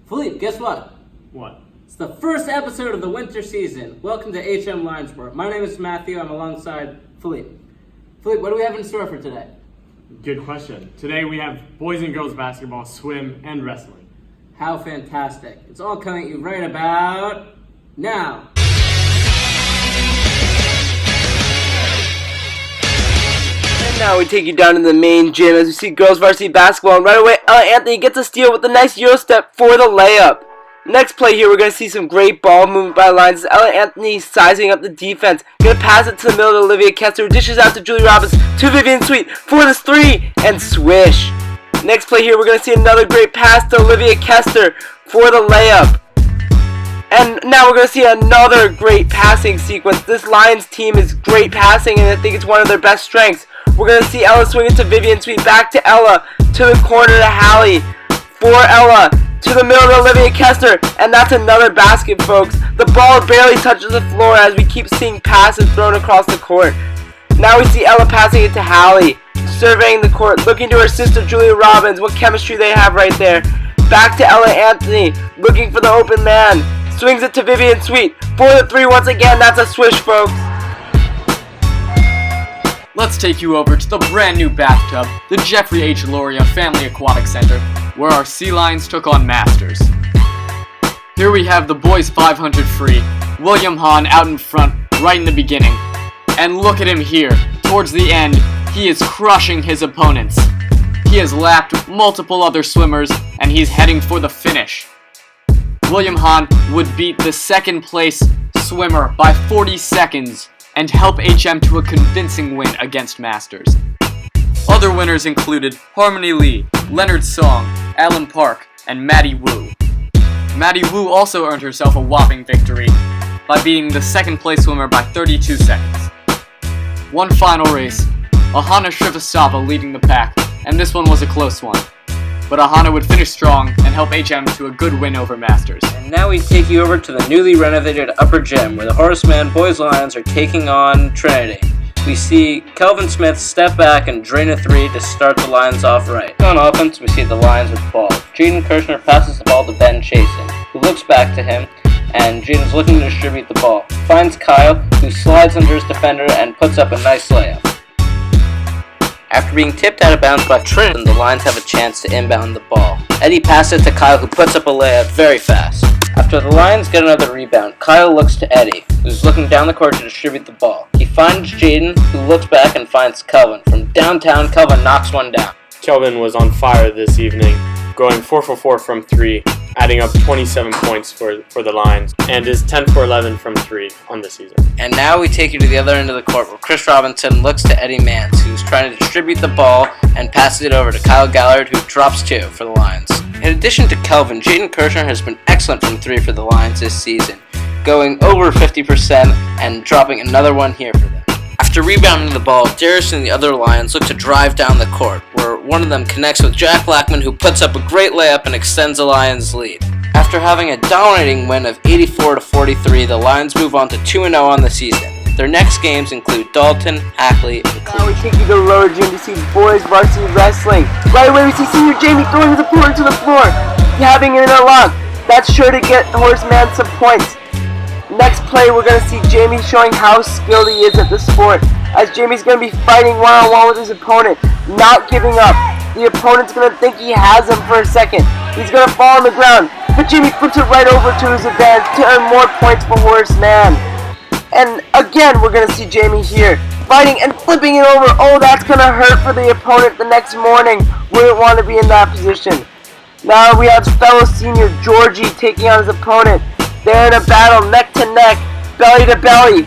Philippe, guess what? What? It's the first episode of the winter season. Welcome to HM Linesport. My name is Matthew. I'm alongside Philippe. Philippe, what do we have in store for today? Good question. Today we have boys and girls basketball, swim, and wrestling. How fantastic. It's all coming at you right about now. And now we take you down to the main gym as we see girls varsity basketball, and right away Ella Anthony gets a steal with a nice Euro step for the layup. Next play here, we're going to see some great ball movement by Lions. Ella Anthony sizing up the defense. Going to pass it to the middle to Olivia Kester, who dishes out to Julie Robbins, to Vivian Sweet for this three, and swish. Next play here, we're going to see another great pass to Olivia Kester for the layup. And now we're going to see another great passing sequence. This Lions team is great passing, and I think it's one of their best strengths. We're going to see Ella swing it to Vivian Sweet, back to Ella, to the corner to Hallie, for Ella, to the middle to Olivia Kester, and that's another basket, folks. The ball barely touches the floor as we keep seeing passes thrown across the court. Now we see Ella passing it to Hallie, surveying the court, looking to her sister Julia Robbins. What chemistry they have right there. Back to Ella Anthony, looking for the open man. Swings it to Vivian Sweet for the three once again. That's a swish, folks. Let's take you over to the brand new bathtub, the Jeffrey H. Loria Family Aquatic Center, where our Sea Lions took on Masters. Here we have the boys 500 free, William Hahn out in front right in the beginning. And look at him here, towards the end, he is crushing his opponents. He has lapped multiple other swimmers, and he's heading for the finish. William Hahn would beat the second place swimmer by 40 seconds and help HM to a convincing win against Masters. Other winners included Harmony Lee, Leonard Song, Alan Park, and Maddie Wu. Maddie Wu also earned herself a whopping victory by beating the second place swimmer by 32 seconds. One final race, Ahana Shrivastava leading the pack, and this one was a close one. But Ahana would finish strong and help HM to a good win over Masters. And now we take you over to the newly renovated Upper Gym, where the Horseman Boys Lions are taking on Trinity. We see Kelvin Smith step back and drain a three to start the Lions off right. On offense, we see the Lions with the ball. Jaden Kirshner passes the ball to Ben Chasen, who looks back to him, and Jaden's looking to distribute the ball. Finds Kyle, who slides under his defender and puts up a nice layup. After being tipped out of bounds by Trinity, the Lions have a chance to inbound the ball. Eddie passes it to Kyle, who puts up a layup very fast. After the Lions get another rebound, Kyle looks to Eddie, who's looking down the court to distribute the ball. He finds Jaden, who looks back and finds Kelvin. From downtown, Kelvin knocks one down. Kelvin was on fire this evening, going 4 for 4 from 3, adding up 27 points for the Lions, and is 10 for 11 from 3 on the season. And now we take you to the other end of the court, where Chris Robinson looks to Eddie Mance, who's trying to distribute the ball and passes it over to Kyle Gallard, who drops 2 for the Lions. In addition to Kelvin, Jaden Kirshner has been excellent from 3 for the Lions this season, going over 50% and dropping another one here for them. After rebounding the ball, Darius and the other Lions look to drive down the court, where one of them connects with Jack Blackman, who puts up a great layup and extends the Lions' lead. After having a dominating win of 84-43, the Lions move on to 2-0 on the season. Their next games include Dalton, Ackley, and Now we Cleveland. take you to the lower gym to see boys varsity wrestling. Right away we see senior Jamie throwing his opponent to the floor, having it in a lock. That's sure to get Horseman some points. Next play, we're going to see Jamie showing how skilled he is at the sport, as Jamie's going to be fighting one-on-one with his opponent, not giving up. The opponent's going to think he has him for a second. He's going to fall on the ground, but Jamie flips it right over to his advantage to earn more points for Horseman. And again, we're going to see Jamie here, fighting and flipping it over. Oh, that's going to hurt for the opponent the next morning. Wouldn't want to be in that position. Now we have fellow senior Georgie taking on his opponent. They're in a battle, neck to neck, belly to belly.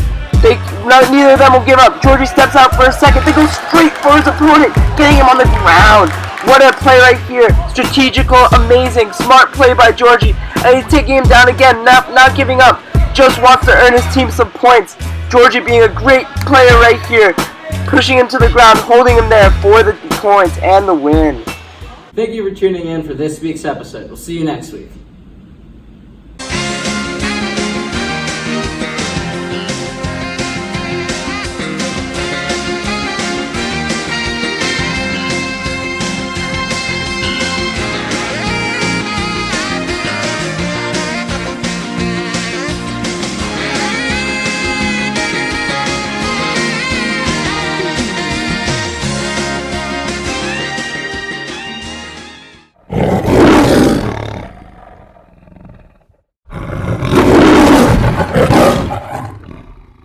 Neither of them will give up. Georgie steps out for a second. They go straight for his opponent, getting him on the ground. What a play right here. Strategical, amazing, smart play by Georgie. And he's taking him down again, not giving up. Just wants to earn his team some points. Georgie being a great player right here, pushing him to the ground, holding him there for the points and the win. Thank you for tuning in for this week's episode. We'll see you next week.